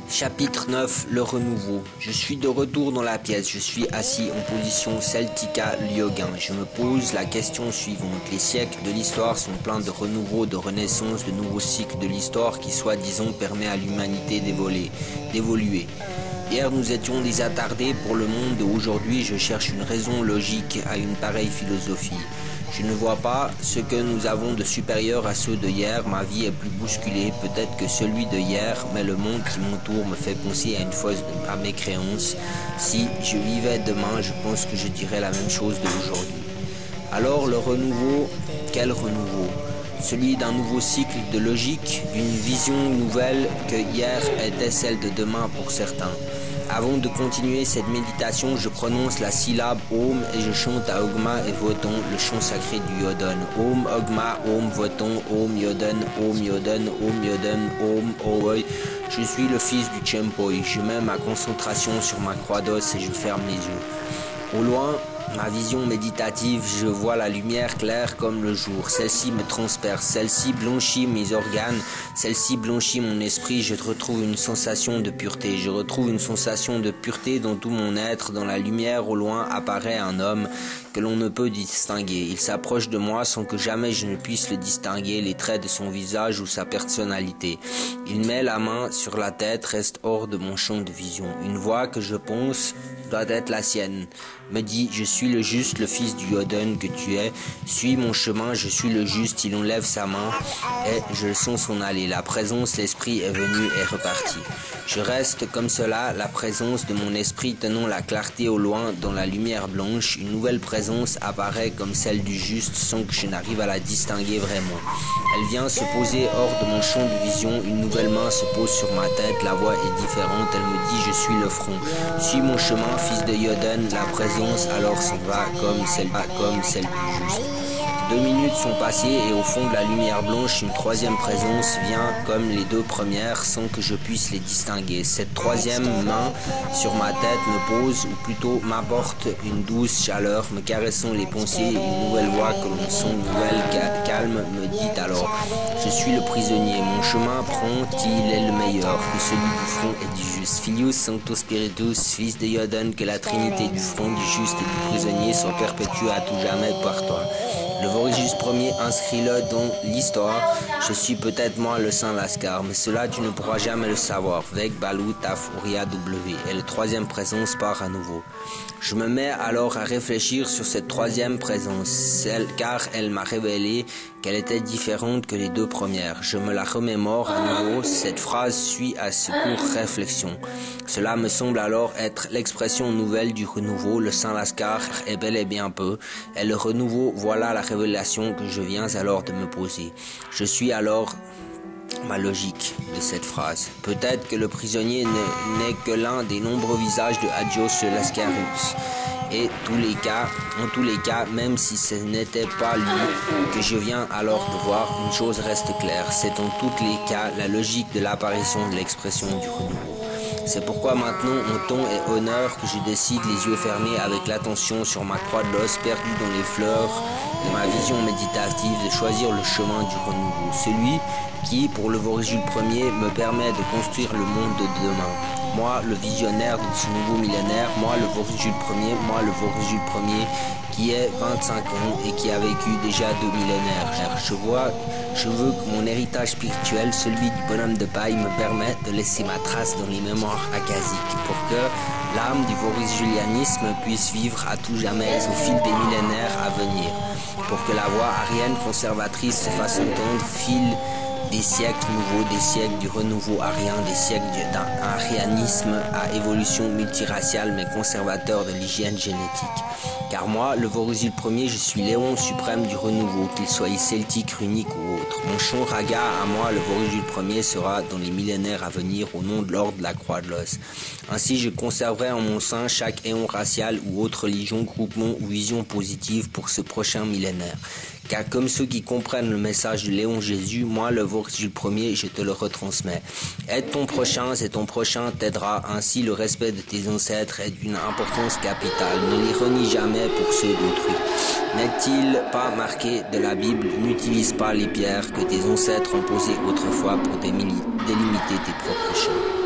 Chapitre 9, le renouveau. Je suis de retour dans la pièce, je suis assis en position Celtica Lyoguin. Je me pose la question suivante. Les siècles de l'histoire sont pleins de renouveau, de renaissance, de nouveaux cycles de l'histoire qui, soi-disant, permet à l'humanité d'évoluer. Hier, nous étions des attardés pour le monde d'aujourd'hui. Je cherche une raison logique à une pareille philosophie. Je ne vois pas ce que nous avons de supérieur à ceux de hier. Ma vie est plus bousculée, peut-être que celui de hier, mais le monde qui m'entoure me fait penser à une fausse à mes créances. Si je vivais demain, je pense que je dirais la même chose d'aujourd'hui. Alors le renouveau, quel renouveau? Celui d'un nouveau cycle de logique, d'une vision nouvelle que hier était celle de demain pour certains. Avant de continuer cette méditation, je prononce la syllabe Om et je chante à Ogma et Voton le chant sacré du Yodon. Om, Ogma, Om, Voton, Om, Yodon, Om, Yodon, Om, Yodon, Om, Oy. Je suis le fils du Chempoy. Je mets ma concentration sur ma croix d'os et je ferme les yeux. Au loin, ma vision méditative, je vois la lumière claire comme le jour. Celle-ci me transperce, celle-ci blanchit mes organes, celle-ci blanchit mon esprit. Je retrouve une sensation de pureté. Je retrouve une sensation de pureté dans tout mon être. Dans la lumière, au loin, apparaît un homme que l'on ne peut distinguer. Il s'approche de moi sans que jamais je ne puisse le distinguer, les traits de son visage ou sa personnalité. Il met la main sur la tête, reste hors de mon champ de vision. Une voix que je pense doit être la sienne me dit: je suis le juste, le fils du Yodon que tu es, suis mon chemin, je suis le juste. Il enlève sa main et je le sens s'en aller. La présence, l'esprit est venu et reparti. Je reste comme cela, la présence de mon esprit tenant la clarté au loin dans la lumière blanche. Une nouvelle présence apparaît comme celle du juste sans que je n'arrive à la distinguer vraiment. Elle vient se poser hors de mon champ de vision. Une nouvelle main se pose sur ma tête, la voix est différente, elle me dit: je suis le front, suis mon chemin, fils de Yodon. La présence alors s'en va comme celle du juste. 2 minutes sont passées et au fond de la lumière blanche, une troisième présence vient comme les deux premières sans que je puisse les distinguer. Cette troisième main sur ma tête me pose, ou plutôt m'apporte une douce chaleur, me caressant les pensées. Une nouvelle voix que l'on sent nouvelle, calme, me dit alors: je suis le prisonnier, mon chemin prend-il est le meilleur que celui du front et du juste. Filius Sancto Spiritus, fils de Yodon, que la trinité du front, du juste et du prisonnier soit perpétuée à tout jamais par toi. Le Vorigis premier, inscris-le dans l'histoire. Je suis peut-être moi le Saint Lascar, mais cela tu ne pourras jamais le savoir. Vec, Balou, Taf, Uria, W. Et la troisième présence part à nouveau. Je me mets alors à réfléchir sur cette troisième présence, car elle m'a révélé qu'elle était différente que les deux premières. Je me la remémore à nouveau. Cette phrase suit à ce court réflexion. Cela me semble alors être l'expression nouvelle du renouveau. Le Saint Lascar est bel et bien peu. Et le renouveau, voilà la révélation que je viens alors de me poser. Je suis alors ma logique de cette phrase. Peut-être que le prisonnier n'est que l'un des nombreux visages de Agios Lascaris. Et en tous les cas, même si ce n'était pas lui que je viens alors de voir, une chose reste claire. C'est en tous les cas la logique de l'apparition de l'expression du renouveau. C'est pourquoi maintenant, en temps et honneur, que je décide, les yeux fermés, avec l'attention sur ma croix de l'os, perdue dans les fleurs de ma vision méditative, de choisir le chemin du renouveau. Celui qui, pour le Vorigile premier, me permet de construire le monde de demain. Moi, le visionnaire de ce nouveau millénaire, moi, le Vorigile premier, qui est 25 ans et qui a vécu déjà 2 millénaires. Je veux que mon héritage spirituel, celui du bonhomme de paille, me permette de laisser ma trace dans les mémoires akasiques pour que l'âme du vorigilianisme puisse vivre à tout jamais au fil des millénaires à venir, pour que la voix arienne conservatrice se fasse entendre, fil des siècles nouveaux, des siècles du renouveau arien, des siècles d'un arianisme à évolution multiraciale mais conservateur de l'hygiène génétique. Car moi, le Vorigile premier, je suis Léon suprême du renouveau, qu'il soit celtique, runique ou autre. Mon chant raga à moi, le Vorigile premier, sera dans les millénaires à venir au nom de l'ordre de la croix de l'os. Ainsi, je conserverai en mon sein chaque éon racial ou autre religion, groupement ou vision positive pour ce prochain millénaire. Car comme ceux qui comprennent le message de Léon Jésus, moi, le Vorigile premier, je te le retransmets. Aide ton prochain, et ton prochain t'aidera. Ainsi, le respect de tes ancêtres est d'une importance capitale. Ne les renie jamais pour ceux d'autrui. N'est-il pas marqué de la Bible: n'utilise pas les pierres que tes ancêtres ont posées autrefois pour délimiter tes propres champs?